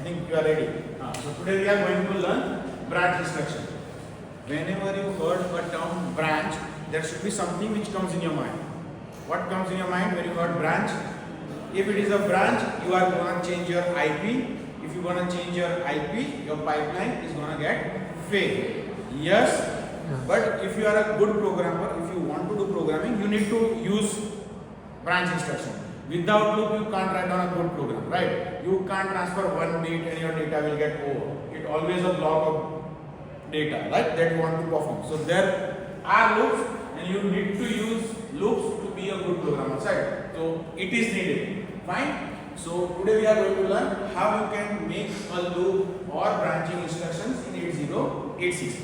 think you are ready. So today we are going to learn branch instruction. Whenever you heard a term branch, there should be something which comes in your mind. What comes in your mind when you heard branch? If it is a branch, you are going to change your IP. If you want to change your IP, your pipeline is going to get failed. Yes? But if you are a good programmer, if you want to do programming, you need to use branch instruction. Without loop, you can't write down a good program, right? You can't transfer one bit and your data will get over. It always a block of data, right? That you want to perform. So there are loops, and you need to use loops to be a good programmer, right? So it is needed. Fine. So today we are going to learn how you can make a loop or branching instructions in 8086.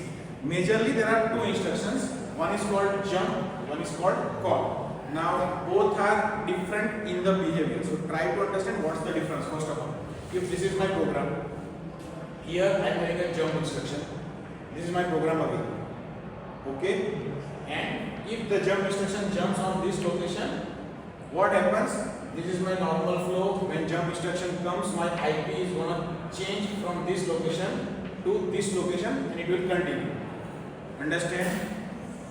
Majorly there are two instructions. One is called jump, one is called call. Now both are different in the behavior. So try to understand what's the difference first of all. If this is my program, here I am having a jump instruction. This is my program again. Okay? And if the jump instruction jumps on this location, what happens? This is my normal flow. When jump instruction comes, my IP is going to change from this location to this location and it will continue. Understand?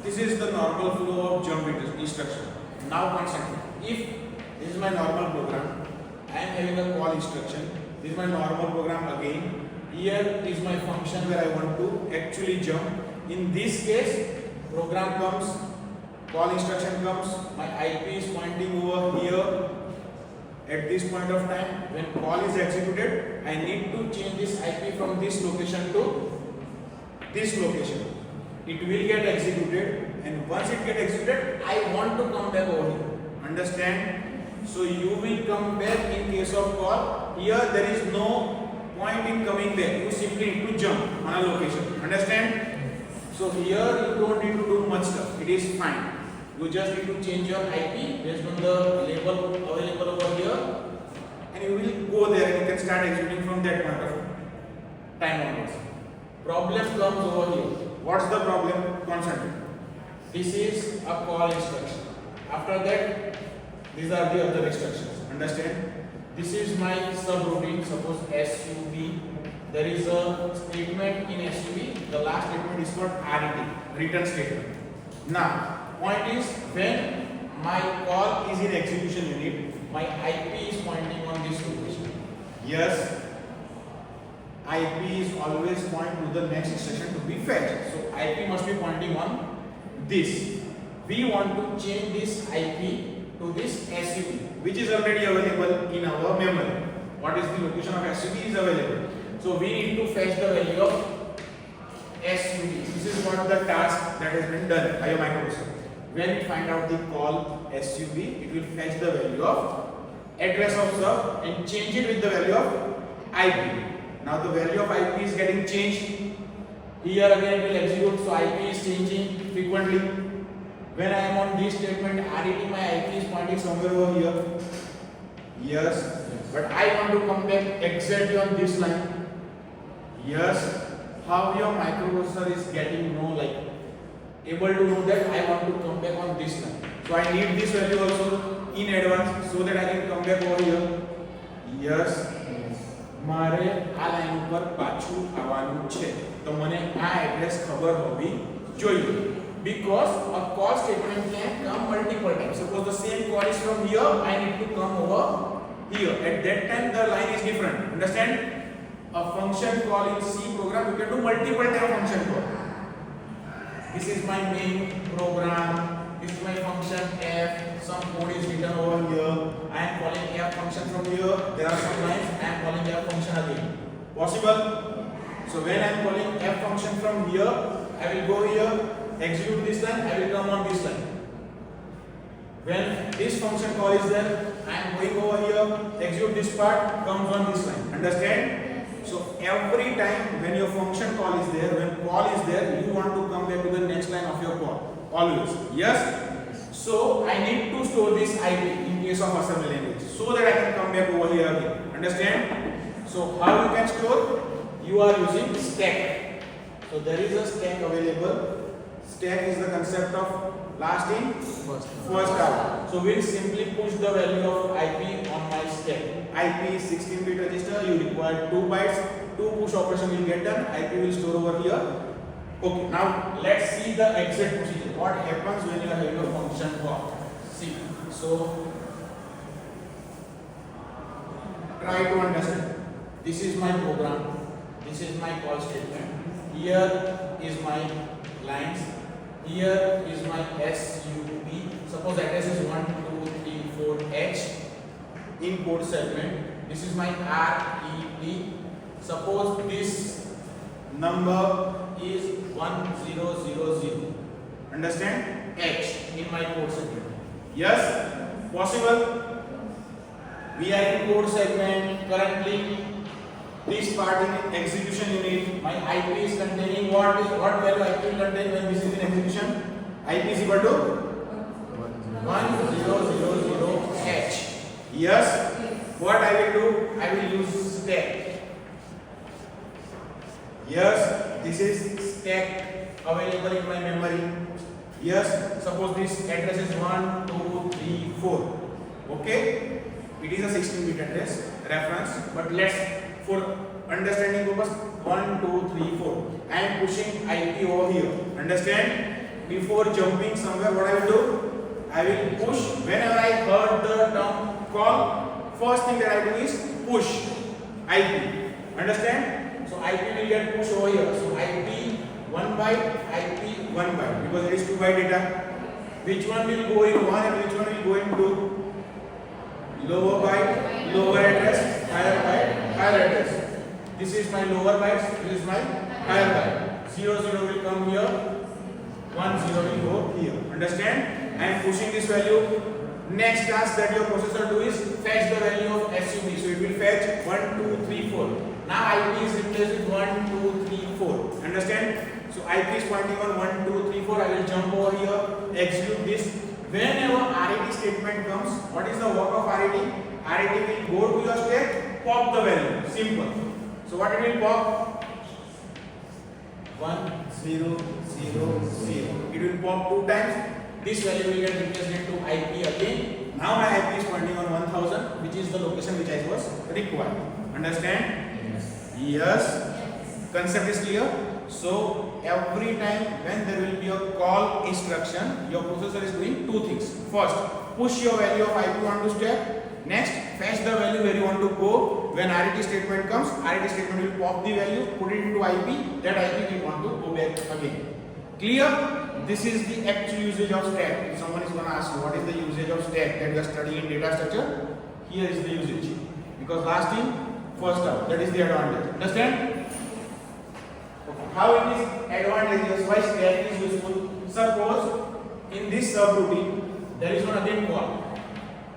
This is the normal flow of jump instruction. Now concentrate. If this is my normal program, I am having a call instruction. This is my normal program again. Here is my function where I want to actually jump. In this case, program comes, call instruction comes, my IP is pointing over here. At this point of time, when call is executed, I need to change this IP from this location to this location. It will get executed, and once it gets executed, I want to come back over here. Understand? So you will come back in case of call. Here there is no point in coming back. You simply need to jump on a location. Understand? So here you don't need to do much stuff. It is fine. You just need to change your IP based on the label available over here, and you will go there and you can start executing from that point of time onwards. Problem comes over here. What's the problem? Concentrate. This is a call instruction. After that, these are the other instructions. Understand? This is my subroutine. Suppose SUB. There is a statement in SUB. The last statement is called RET, return statement. Now, point is when my call is in execution unit, my IP is pointing on this location. Yes. IP is always pointing to the next instruction to be fetched. So IP must be pointing on this. We want to change this IP to this SUB, which is already available in our memory. What is the location of SUB is available. So we need to fetch the value of SUB. This is what the task that has been done by a microprocessor. When it find out the call SUB, it will fetch the value of address of sub and change it with the value of IP. Now the value of IP is getting changed. Here again it will execute, so IP is changing frequently. When I am on this statement, RET, my IP is pointing somewhere over here. Yes, but I want to come back exactly on this line. Yes, how your microprocessor is getting able to know that I want to come back on this line. So I need this value also in advance so that I can come back over here. Yes. મારે આ line ઉપર પાછું આવવાનું છે તો મને આ address ખબર હોવી જોઈએ because a call statement can come multiple times. Suppose the same call is from here, I need to come over here. At that time the line is different. Understand? A function call in C program, you can do multiple time function call. This is my main program. This is my function f. Some code is written over here. I am calling f function from here. There are some lines. I am calling f function again. Possible? So when I am calling f function from here, I will go here, execute this line. I will come on this line. When this function call is there, I am going over here, execute this part, comes on this line. Understand? So every time when your function call is there, when call is there, you want to come back to the next line of your call. Always. Yes? So I need to store this IP in case of assembly language so that I can come back over here again. Understand? So how you can store? You are using stack. So there is a stack available Stack is the concept of last in first out. So we'll simply push the value of IP on my stack. IP is 16-bit register. You require 2 bytes. 2 push operation will get done. IP will store over here. Okay. Now let's see the exit procedure. What happens when you are having a function call? See. So try to understand. This is my program. This is my call statement. Here is my lines. Here is my SUB. Suppose address is 1, 2, 3, 4, H in code segment. This is my RET. Suppose this number is 1000. Understand? H in my code segment. Yes? Possible? We are in code segment currently. This part in execution unit, my IP is containing what value IP will contain when this is in execution? IP is equal to 1000H. Yes. What I will do? I will use stack. Yes. This is stack available in my memory. Yes. Suppose this address is 1, 2, 3, 4. Okay. It is a 16-bit address reference, but let's for understanding purpose 1, 2, 3, 4. I am pushing IP over here. Understand? Before jumping somewhere, what I will do? I will push. Whenever I heard the term call, first thing that I do is push IP. Understand? So IP will get pushed over here. So IP 1 byte, IP 1 byte, because it is 2 byte data. Which one will go in 1 and which one will go in 2? Lower byte, lower address, higher byte, higher address. This is my lower byte, this is my higher byte. 0, 0 will come here, 1, 0 will go here. Understand? I am pushing this value. Next task that your processor do is fetch the value of SUB. So it will fetch 1, 2, 3, 4. Now IP is replaced with 1, 2, 3, 4. Understand? So IP is pointing on 1, 2, 3, 4. I will jump over here, execute this. Whenever RET statement comes, what is the work of RET? RET will go to your stack, pop the value. Simple. So what it will pop? 1, 0, 0, 0. It will pop 2 times. This value will get replaced into IP again. Now my IP is pointing on 1000, which is the location which I was required. Understand? Yes. Concept is clear. So every time when there will be a call instruction, your processor is doing 2 things. First, push your value of IP onto stack. Next, fetch the value where you want to go. When RET statement comes, RET statement will pop the value, put it into IP. That IP will want to go back again. Clear? This is the actual usage of stack. If someone is going to ask you what is the usage of stack that you are studying in data structure, here is the usage. Because last in, first out. That is the advantage. Understand? How it is advantageous, why stack is useful. Suppose in this subroutine there is one again call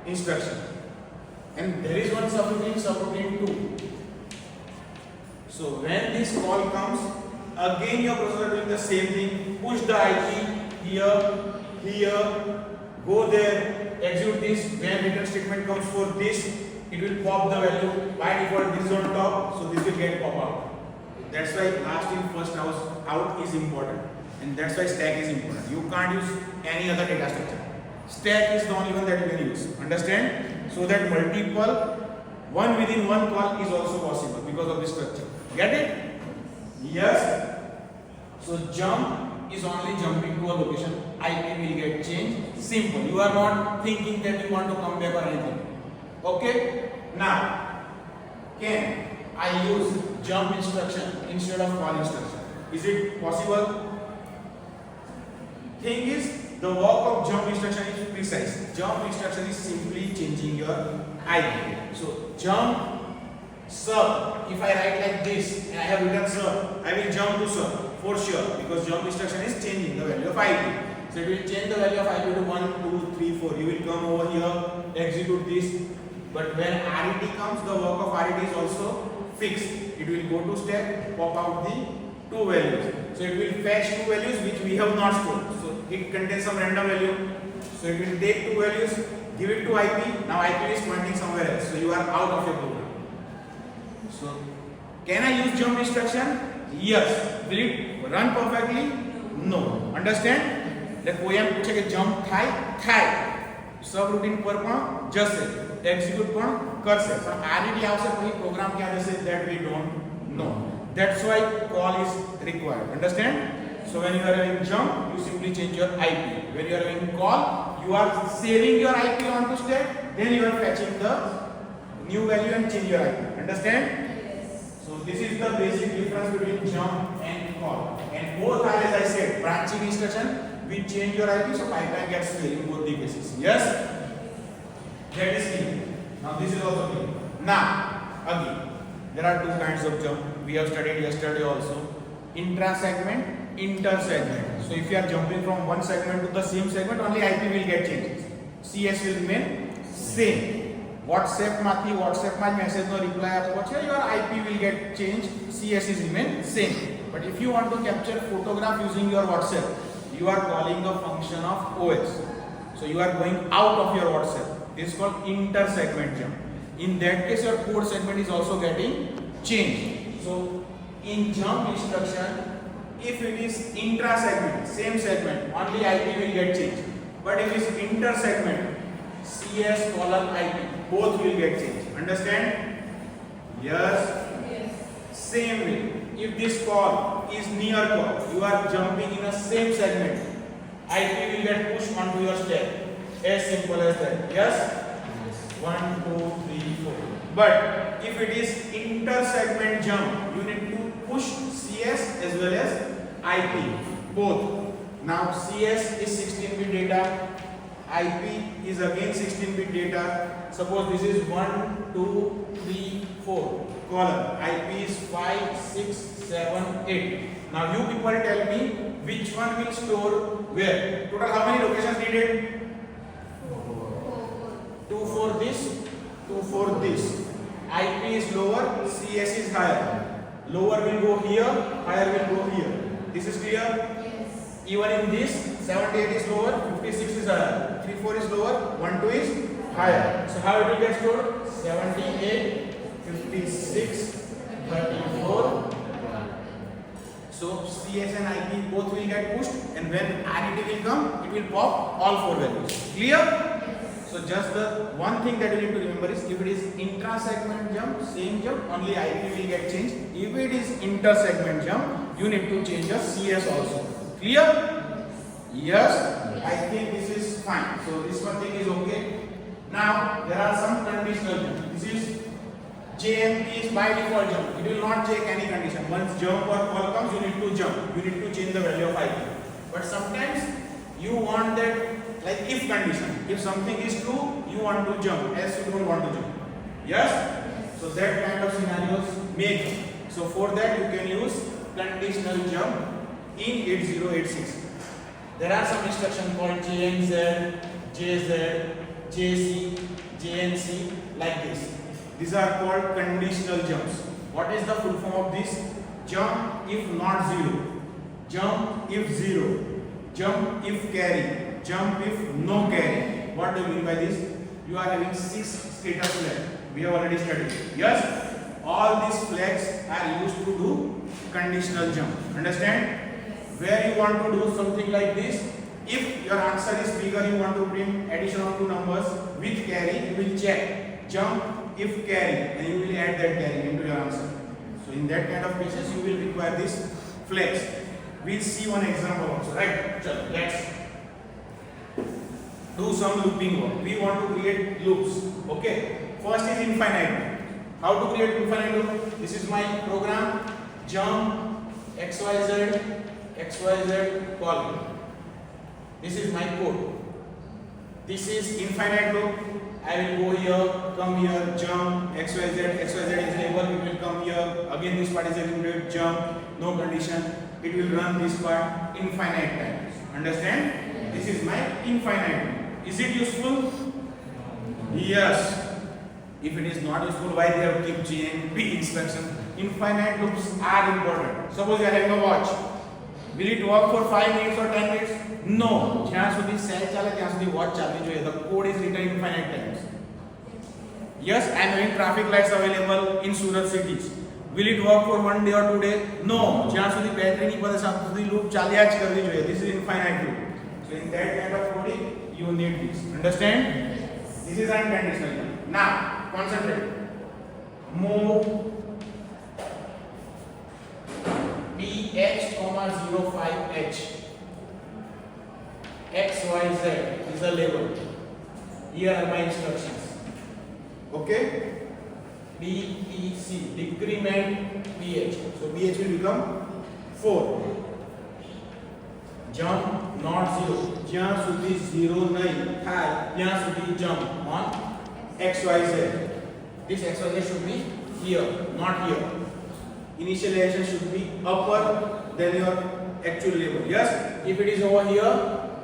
instruction, and there is one subroutine 2. So when this call comes, again your processor doing the same thing. Push the IP here, go there, execute this. When return statement comes for this, it will pop the value. By default this is on top, so this will get pop out. That's why last in first out is important, and that's why stack is important. You can't use any other data structure. Stack is the only one that you can use. Understand? So that multiple one within one call is also possible because of this structure. Get it? Yes. So jump is only jumping to a location. IP will get changed. Simple. You are not thinking that you want to come back or anything. Okay? Now, can I use jump instruction instead of call instruction? Is it possible? Thing is, the work of jump instruction is precise. Jump instruction is simply changing your IP. So jump sub. If I write like this and I have written sub, I will jump to sub for sure, because jump instruction is changing the value of IP. So it will change the value of IP to 1, 2, 3, 4. You will come over here, execute this. But when RET comes, the work of RET is also fixed. It will go to stack, pop out the 2 values. So it will fetch 2 values which we have not stored. So it contains some random value. So it will take 2 values, give it to IP. Now IP is pointing somewhere else. So you are out of your program. So can I use jump instruction? Yes. Will it run perfectly? No understand એટલે કોઈ એમ પૂછે કે jump થાય સબ routine પર પણ જશે execute પણ કરશે પણ આ રીતે આવશે પછી પ્રોગ્રામ ક્યાં જશે that we don't know that's why call is required understand so when you are having jump you simply change your IP when you are having call you are saving your IP onto stack then you are fetching the new value and change your IP understand so this is the basic difference between jump and call and both are as I said branching instruction we change your IP so pipeline gets failed in both the cases yes that is clear now this is also clear now again there are two kinds of jump we have studied yesterday also intra segment inter segment so if you are jumping from one segment to the same segment only IP will get changed CS will remain same WhatsApp માંથી WhatsApp માં message નો reply આપવો છે your IP will get changed CS is remain same but if you want to capture photograph using your WhatsApp you are calling a function of OS so you are going out of your WhatsApp this is called inter segment jump in that case your code segment is also getting changed so in jump instruction if it is intra segment same segment only IP will get changed but if it is inter segment CS colon IP both will get changed understand yes same way if this call is near call you are jumping in a same segment IP will get pushed onto your stack as simple as that yes 1 2 3 4 but if it is inter segment jump you need to push CS as well as IP both now CS is 16-bit data IP is again 16-bit data suppose this is 1 2 3 4 column IP is 5 6 7 8 now you people tell me which one will store where total how many locations needed 2 for this 2 for this IP is lower CS is higher lower will go here higher will go here this is clear yes even in this 78 is lower 56 is higher 3 4 is lower 1 2 is higher so how it will get stored 78 56 34 so CS and IP both will get pushed and when RET will come it will pop all four values clear so just the one thing that you need to remember is if it is intra segment jump same jump only IP will get changed if it is inter segment jump you need to change your CS also clear yes I think this is fine so this one thing is okay now there are some conditional jump this is JMP is by default jump it will not check any condition once jump or call comes you need to jump you need to change the value of IP but sometimes you want that like if condition if something is true you want to jump else you don't want to jump yes so that kind of scenarios may come so for that you can use conditional jump in 8086 there are some instruction called JNZ JZ JC JNC like this these are called conditional jumps what is the full form of this jump if not zero jump if zero jump if carry jump if no carry what do you mean by this you are having 6 status flags we have already studied yes all these flags are used to do conditional jump understand where you want to do something like this if your answer is bigger you want to bring addition of two numbers with carry you will check jump if carry and you will add that carry into your answer so in that kind of cases you will require this flags we'll see one example also right so let's do some looping work we want to create loops okay first is infinite how to create infinite loop this is my program jump xyz call this is my code this is infinite loop I will go here come here jump xyz is label it will come here again this part is executed jump no condition it will run this part infinite times understand this is my infinite loop is it useful yes if it is not useful why they have keep JNP instruction infinite loops are important suppose you are having a watch will it work for 5 minutes or 10 minutes no જ્યાં સુધી cell ચાલે ત્યાં સુધી watch ચાલવી જોઈએ the code is written infinite times yes I am having traffic lights available in Surat cities Will it work for 1 day or 2 days? No. જ્યાં સુધી battery ની પાસે ત્યાં સુધી લૂપ ચાલ્યા જ કરવી જોઈએ. This is infinite loop. So in that kind of coding you need this. Understand? This is unconditional jump. Now concentrate. Move bh,05h. X, Y, Z is a label. Here are my instructions. Okay? B, E, C. Decrement BH. So BH will become 4. Jump not 0. જ્યાં સુધી 0 નહીં થાય ત્યાં સુધી jump on X, Y, Z. This X, Y, Z should be here, not here. Initialization should be upper than your actual label. Yes? If it is over here,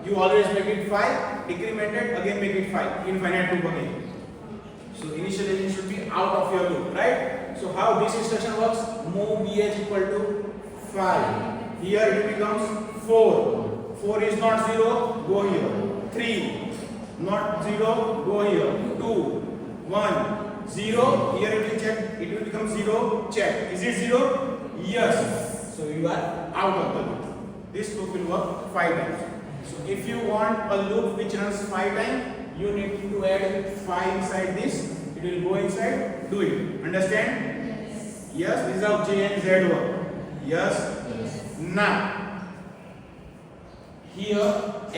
you always make it 5, decremented, again make it 5, infinite loop again. So initialization should be out of your loop, right? So how this instruction works? Move BH equal to 5. Here it becomes 4. 4 is not 0, go here. 3, not 0, go here. 2, 1, 0. Here it will check, it will become 0, check. Is it 0? Yes. So you are out of the loop. This loop will work 5 times. So if you want a loop which runs 5 times, you need to add 5 inside this. It will go inside. Do it. Understand? Yes. This is how J and Z work. Yes. Now, here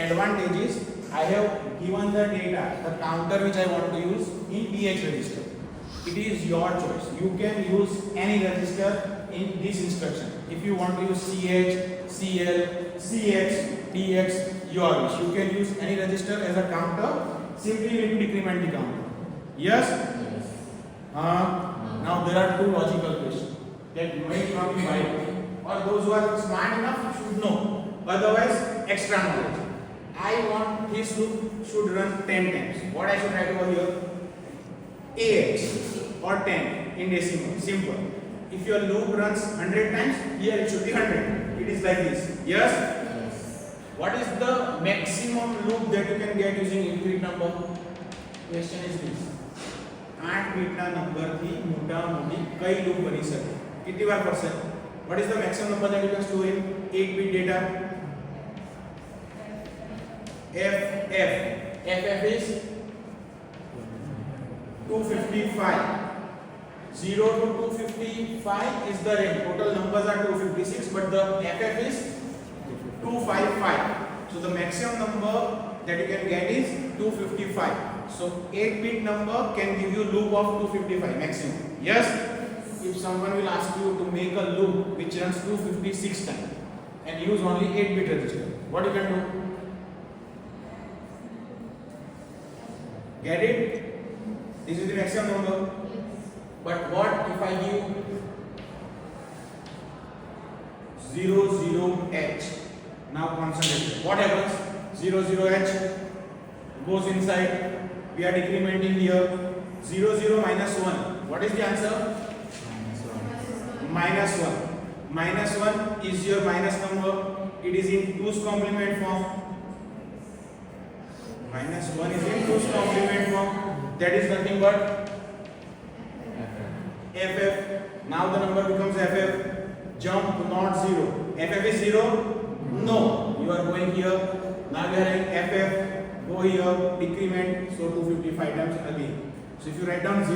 advantage is I have given the data, the counter which I want to use in BH register. It is your choice. You can use any register in this instruction. If you want to use CH, CL, CX, DX, your wish. You can use any register as a counter. Simply you need to decrement the counter. Yes? Now there are two logical questions that might not be right, or those who are smart enough should know. Otherwise, extra knowledge. I want this loop should run 10 times. What I should write over here? AH or 10 in decimal. Simple. If your loop runs 100 times, here it should be 100. It is like this. Yes? What is the maximum loop that you can get using infinite number? Question is this. 8 bit ના number થી મોટા મોટી કઈ loop બની શકે? કેટલી વાર કરશે? What is the maximum number that you can store in 8 bit data? FF. FF is 255. 0 to 255 is the range. Total numbers are 256, but the FF is 255. So the maximum number that you can get is 255. So 8-bit number can give you loop of 255 maximum. Yes? If someone will ask you to make a loop which runs 256 times and use only 8-bit register, what you can do? Get it? This is the maximum number. But what if I give 00H? Now concentrate. What happens? 00H goes inside. We are decrementing here. 00 minus 1. What is the answer? Minus 1. Minus 1 is your minus number. It is in 2's complement form. Minus 1 is in 2's complement form. That is nothing but FF. Now the number becomes FF. Jump not 0. FF is 0? No. You are going here. Now you are having FF. Go here. Decrement. So 255 times again. So if you write down 00,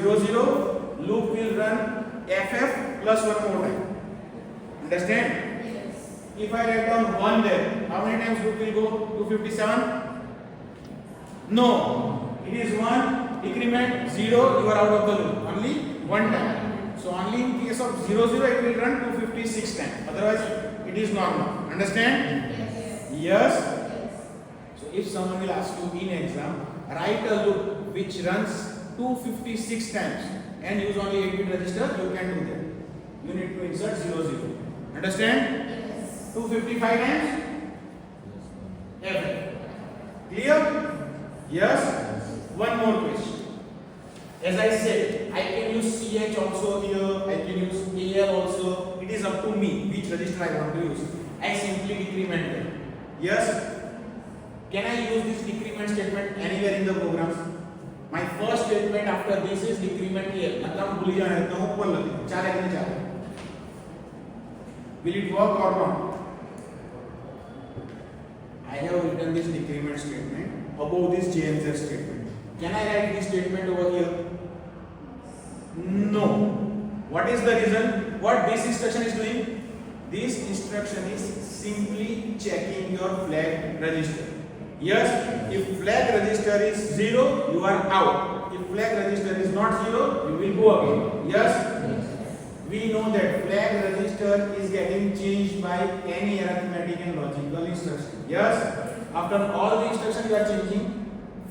loop will run FF plus 1 more time. Understand? Yes. If I write down 1 there, how many times loop will go? 257? No. It is 1. Decrement 0. You are out of the loop. Only 1 time. So only in case of 00 it will run 256 times. Otherwise it is normal. Understand? Yes. So if someone will ask you in exam, write a loop which runs 256 times and use only 8-bit register, you can do that. You need to insert 00. Understand? 255 times? F. Clear? Yes? One more question. As I said, I can use CH also here, I can use AL also. It is up to me which register I want to use. I simply decrement them. Yes? Can I use this decrement statement anywhere in the programs? My first statement after this is decrement AL. मतलब भूल जाना है तो ऊपर लगे. चाले नहीं चाले. Will it work or not? I have written this decrement statement above this JNZ statement. Can I write this statement over here? No. What is the reason? What this instruction is doing? This instruction is simply checking your flag register. Yes, if flag register is 0, you are out. If flag register is not 0, you will go again. Yes? We know that flag register is getting changed by any arithmetic and logical instruction. Yes? After all the instructions you are changing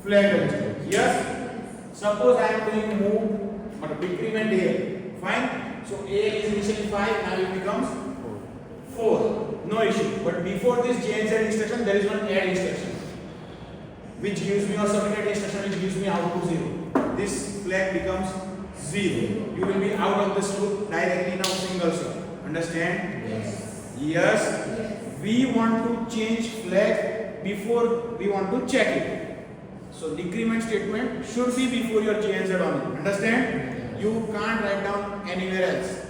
flag register. Yes? Suppose I am doing move or decrement A. Fine? So A is initially 5, now it becomes 4. No issue. But before this JNZ instruction, there is one add instruction, which gives me a subtract instruction which gives me output 0. This flag becomes 0. You will be out of this loop directly now single shot. Understand? Yes. Yes. We want to change flag before we want to check it. So decrement statement should be before your JNZ only. Understand? You can't write down anywhere else.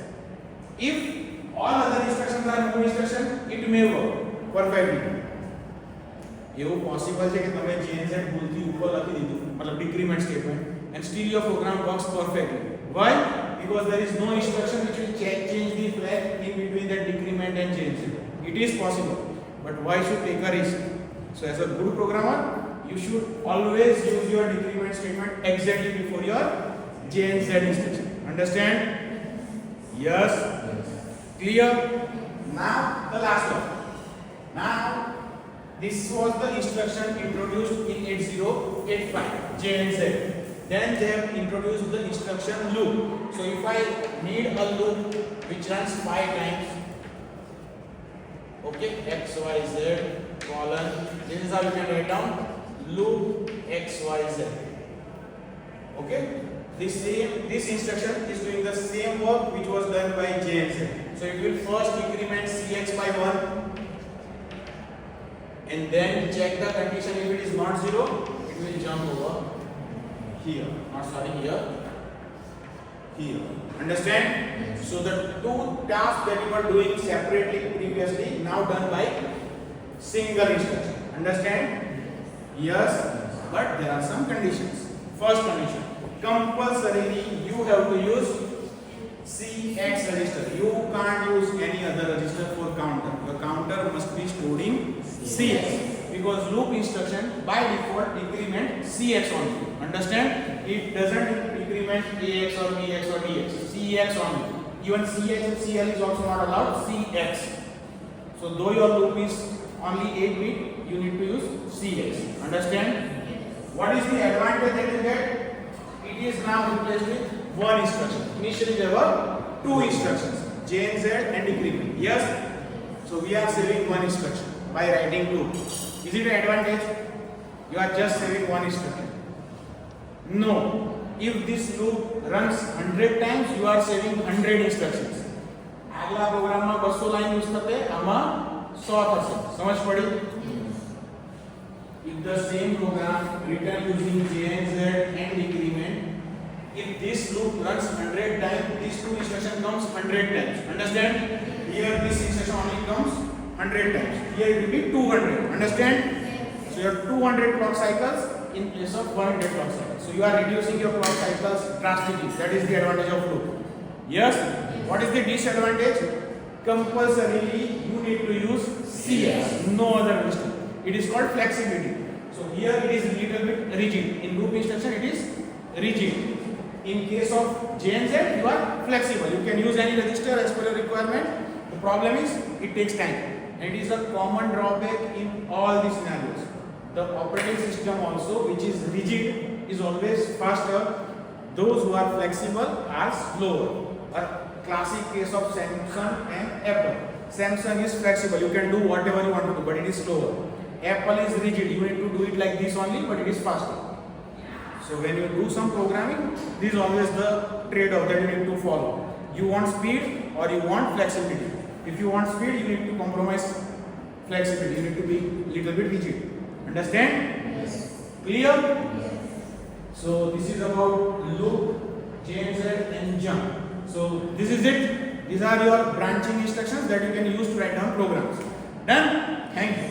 If all other instructions are no instruction, it may work perfectly. એવું possible છે કે તમે JNZ ભૂલથી ઉપર લખી દીધું મતલબ decrement statement and still your program works perfectly. Why? Because there is no instruction which will change the flag in between that decrement and JNZ. It is possible, but why should take a risk? So as a good programmer, you should always use your decrement statement exactly before your JNZ instruction. Understand? Yes. Clear? Now the last one. Now this was the instruction introduced in 8085 JNZ. Then they have introduced the instruction loop. So if I need a loop which runs 5 times, okay, x y z colon, this is how you can write down loop x y z. Okay, this instruction is doing the same work which was done by JNZ. So it will first decrement cx by 1 and then check the condition. If it is not 0, it will jump over here, not sorry, here. Understand? Yes. So the two tasks that you were doing separately previously now done by single instruction. Understand? Yes. But there are some conditions. First condition, compulsorily you have to use CX register. You can't use any other register for counter. Your counter must be stored in CX. Because loop instruction by default decrement CX only. Understand? It doesn't decrement AX or BX or DX. CX only. Even CH and CL is also not allowed. CX. So though your loop is only 8-bit, you need to use CX. Understand? What is the advantage that you get? It is now replaced with one instruction. Initially there were two instructions, JNZ and decrement. Yes? So we are saving one instruction by writing loop. Is it an advantage? You are just saving one instruction. No. If this loop runs 100 times, you are saving 100 instructions. આગલા પ્રોગ્રામમાં 200 line use થશે, આમાં 100 થશે. સમજ પડી? If the same program written using JNZ and decrement, if this loop runs 100 times, this two instruction comes 100 times. Understand? Here this instruction only comes 100 times. Here it will be 200. Understand? So you have 200 clock cycles in place of 100 clock cycles. So you are reducing your clock cycles drastically. That is the advantage of loop. Yes? What is the disadvantage? Compulsorily you need to use CS, no other register. It is called flexibility. So here it is little bit rigid. In loop instruction it is rigid. In case of JNZ you are flexible. You can use any register as per your requirement. The problem is it takes time. And it is a common drawback in all these scenarios. The operating system also, which is rigid, is always faster. Those who are flexible are slower. A classic case of Samsung and Apple. Samsung is flexible. You can do whatever you want to do, but it is slower. Apple is rigid. You need to do it like this only, but it is faster. So when you do some programming, this is always the trade-off that you need to follow. You want speed or you want flexibility. If you want speed, you need to compromise flexibility. You need to be little bit rigid. Understand? Yes. Clear? Yes. So this is about loop, JNZ and jump. So this is it. These are your branching instructions that you can use to write down programs. Done? Thank you.